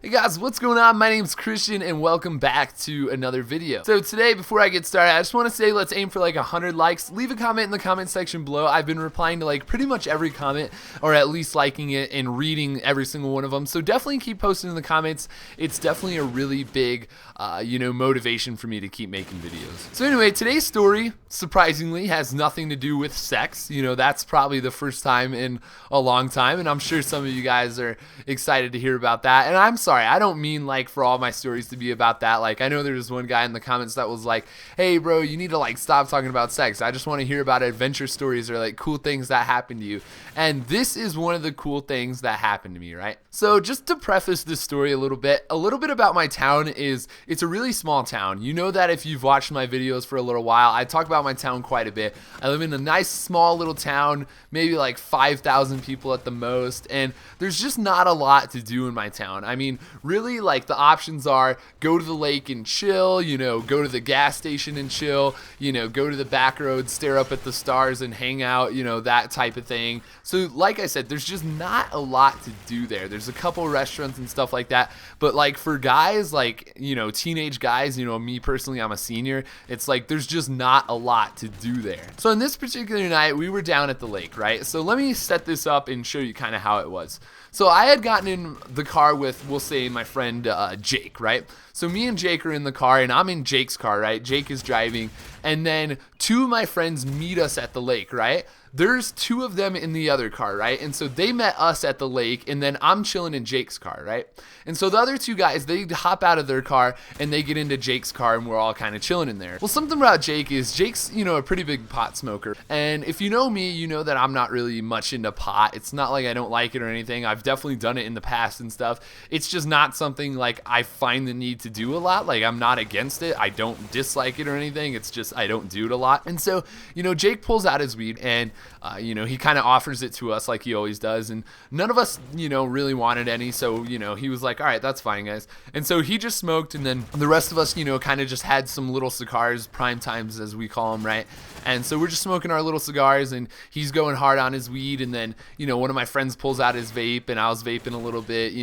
Hey guys, what's going on? My name's Christian and welcome back to another video. So today, before I get started, I just want to say let's aim for like 100 likes. Leave a comment in the comment section below. I've been replying to like pretty much every comment, or at least liking it and reading every single one of them. So definitely keep posting in the comments. It's definitely a really big, motivation for me to keep making videos. So anyway, today's story, surprisingly, has nothing to do with sex. You know, that's probably the first time in a long time, and I'm sure some of you guys are excited to hear about that. And I'm sorry, I don't mean like for all my stories to be about that. Like, I know there was one guy in the comments that was like, hey bro, you need to like stop talking about sex. I just want to hear about adventure stories or like cool things that happen to you. And this is one of the cool things that happened to me, right? So just to preface this story a little bit about my town is it's a really small town. You know that if you've watched my videos for a little while, I talk about my town quite a bit. I live in a nice small little town, maybe like 5,000 people at the most, and there's just not a lot to do in my town. I mean, really, like, the options are go to the lake and chill, go to the gas station and chill, go to the back road, stare up at the stars and hang out, that type of thing. So like I said, there's just not a lot to do there. There's a couple restaurants and stuff like that, but like for guys, like, teenage guys, me personally, I'm a senior, it's like there's just not a lot to do there. So on this particular night, we were down at the lake, right? So let me set this up and show you kind of how it was. So I had gotten in the car with, we'll say, my friend Jake, right? So me and Jake are in the car, and I'm in Jake's car, right? Jake is driving, and then two of my friends meet us at the lake, right? There's two of them in the other car, right? And so they met us at the lake, and then I'm chilling in Jake's car, right? And so the other two guys, they hop out of their car, and they get into Jake's car, and we're all kind of chilling in there. Well, something about Jake is Jake's, a pretty big pot smoker. And if you know me, you know that I'm not really much into pot. It's not like I don't like it or anything. I've definitely done it in the past and stuff. It's just not something like I find the need to do a lot. Like, I'm not against it. I don't dislike it or anything. It's just I don't do it a lot. And so, Jake pulls out his weed, and he kind of offers it to us like he always does, and none of us, really wanted any, so, he was like, all right, that's fine, guys. And so he just smoked, and then the rest of us, kind of just had some little cigars, prime times as we call them, right? And so we're just smoking our little cigars, and he's going hard on his weed, and then, one of my friends pulls out his vape, and I was vaping a little bit,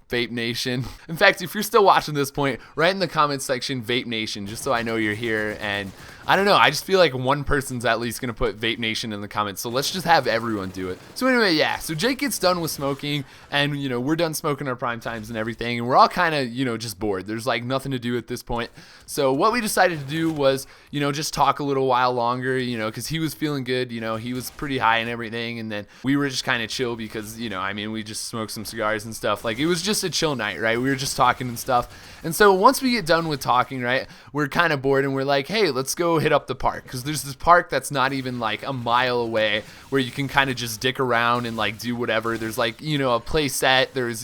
Vape Nation. In fact, if you're still watching this point, write in the comments section Vape Nation, just so I know you're here. And I don't know, I just feel like one person's at least gonna put Vape Nation in the comments, so let's just have everyone do it. So anyway, yeah, so Jake gets done with smoking, and we're done smoking our prime times and everything, and we're all kind of just bored. There's like nothing to do at this point. So what we decided to do was just talk a little while longer, because he was feeling good, he was pretty high and everything, and then we were just kind of chill because we just smoked some cigars and stuff. Like, it was just a chill night, right? We were just talking and stuff. And so once we get done with talking, right, we're kind of bored, and we're like, hey, let's go hit up the park, because there's this park that's not even like a mile away where you can kind of just dick around and like do whatever. There's like a play set, there's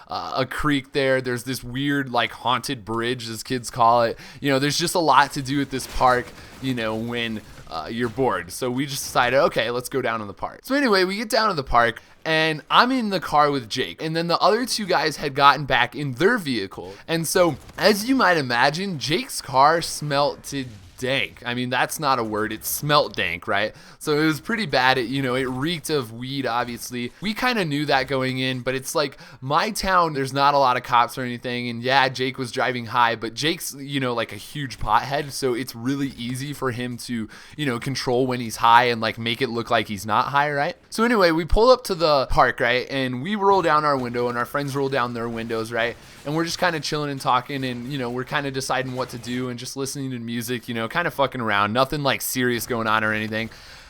a creek there, there's this weird like haunted bridge, as kids call it. There's just a lot to do at this park when you're bored. So we just decided, okay, let's go down to the park. So anyway, we get down to the park, and I'm in the car with Jake, and then the other two guys had gotten back in their vehicle. And so, as you might imagine, Jake's car smelt to dank. I mean, that's not a word. It smelt dank, right? So it was pretty bad. It reeked of weed, obviously. We kind of knew that going in, but it's like my town, there's not a lot of cops or anything. And yeah, Jake was driving high, but Jake's, like a huge pothead. So it's really easy for him to, control when he's high and like make it look like he's not high, right? So anyway, we pull up to the park, right? And we roll down our window, and our friends roll down their windows, right? And we're just kind of chilling and talking, and, we're kind of deciding what to do and just listening to music, kind of fucking around, nothing like serious going on or anything.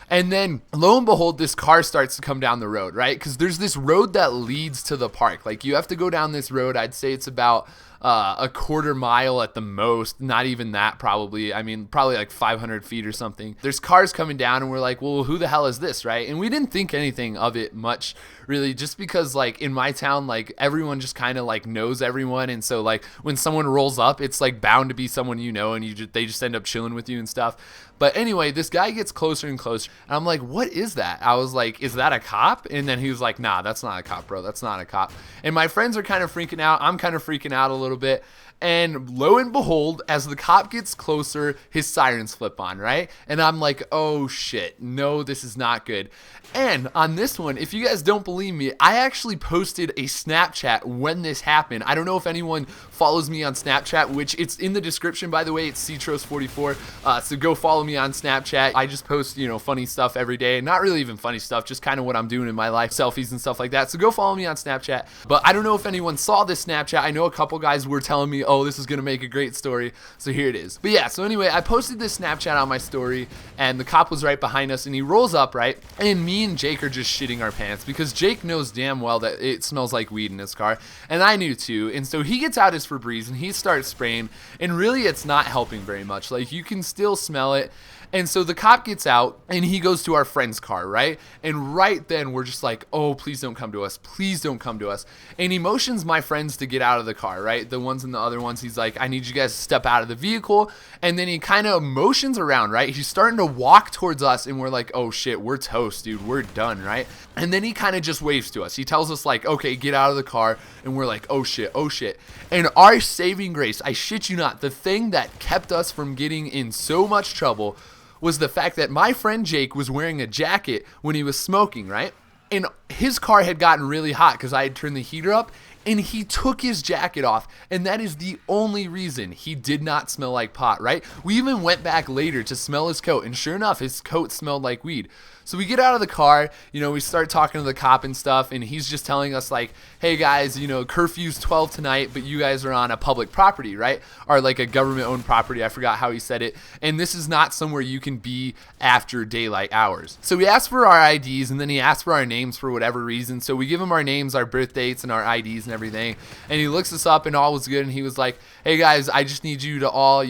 And then lo and behold, this car starts to come down the road, right? Because there's this road that leads to the park. Like, you have to go down this road. I'd say it's about a quarter mile at the most, not even that probably. I mean, probably like 500 feet or something. There's cars coming down, and we're like, well, who the hell is this, right? And we didn't think anything of it much, really, just because like in my town, like everyone just kind of like knows everyone, and so like when someone rolls up, it's like bound to be someone and they just end up chilling with you and stuff. But anyway, this guy gets closer and closer, and I'm like, what is that? I was like, is that a cop? And then he was like, nah, that's not a cop, bro. That's not a cop. And my friends are kind of freaking out. I'm kind of freaking out a little little bit. And lo and behold, as the cop gets closer, his sirens flip on, right? And I'm like, oh shit, no, this is not good. And on this one, if you guys don't believe me, I actually posted a Snapchat when this happened. I don't know if anyone follows me on Snapchat, which it's in the description, by the way. It's Ctros44. So go follow me on Snapchat. I just post, funny stuff every day. Not really even funny stuff, just kind of what I'm doing in my life, selfies and stuff like that. So go follow me on Snapchat. But I don't know if anyone saw this Snapchat. I know a couple guys were telling me, oh, this is going to make a great story. So here it is. But yeah, so anyway, I posted this Snapchat on my story, and the cop was right behind us, and he rolls up, right? And me and Jake are just shitting our pants because Jake knows damn well that it smells like weed in his car, and I knew too. And so he gets out his Febreze and he starts spraying, and really it's not helping very much. Like, you can still smell it. And so the cop gets out and he goes to our friend's car, right? And right then we're just like, oh, please don't come to us. Please don't come to us. And he motions my friends to get out of the car, right? The ones and the other ones. He's like, I need you guys to step out of the vehicle. And then he kind of motions around, right? He's starting to walk towards us, and we're like, oh shit, we're toast, dude. We're done, right? And then he kind of just waves to us. He tells us like, okay, get out of the car. And we're like, oh shit, oh shit. And our saving grace, I shit you not, the thing that kept us from getting in so much trouble was the fact that my friend Jake was wearing a jacket when he was smoking, right? And his car had gotten really hot because I had turned the heater up, and he took his jacket off, and that is the only reason he did not smell like pot, right? We even went back later to smell his coat, and sure enough, his coat smelled like weed. So we get out of the car, we start talking to the cop and stuff, and he's just telling us like, hey guys, curfew's 12 tonight, but you guys are on a public property, right? Or like a government-owned property. I forgot how he said it. And this is not somewhere you can be after daylight hours. So we asked for our IDs, and then he asked for our names for whatever reason. So we give him our names, our birth dates, and our IDs and everything. And he looks us up, and all was good, and he was like, hey guys, I just need you to all,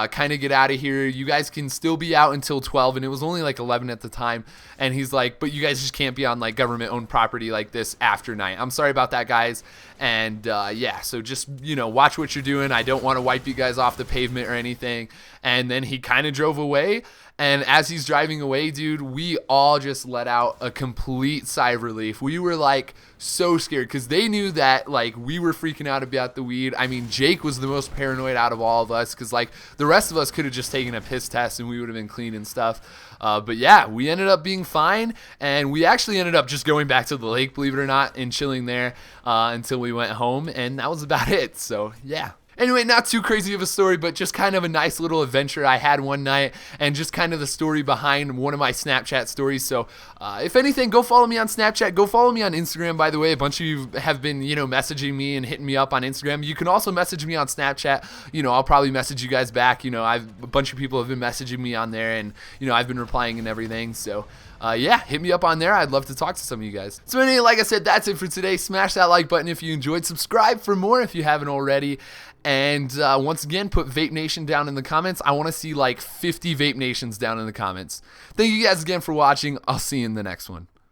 kind of get out of here. You guys can still be out until 12, and it was only like 11 at the time. And he's like, but you guys just can't be on like government owned property like this after night. I'm sorry about that, guys. And yeah, so just, watch what you're doing. I don't want to wipe you guys off the pavement or anything. And then he kind of drove away. And as he's driving away, dude, we all just let out a complete sigh of relief. We were like so scared because they knew that like we were freaking out about the weed. I mean, Jake was the most paranoid out of all of us because like the rest of us could have just taken a piss test and we would have been clean and stuff. But yeah, we ended up being fine, and we actually ended up just going back to the lake, believe it or not, and chilling there until we went home, and that was about it. So yeah. Anyway, not too crazy of a story, but just kind of a nice little adventure I had one night, and just kind of the story behind one of my Snapchat stories. So if anything, go follow me on Snapchat. Go follow me on Instagram, by the way. A bunch of you have been, messaging me and hitting me up on Instagram. You can also message me on Snapchat. I'll probably message you guys back. A bunch of people have been messaging me on there, and, I've been replying and everything. So yeah, hit me up on there. I'd love to talk to some of you guys. So anyway, like I said, that's it for today. Smash that like button if you enjoyed. Subscribe for more if you haven't already. And once again, put Vape Nation down in the comments. I want to see like 50 Vape Nations down in the comments. Thank you guys again for watching. I'll see you in the next one.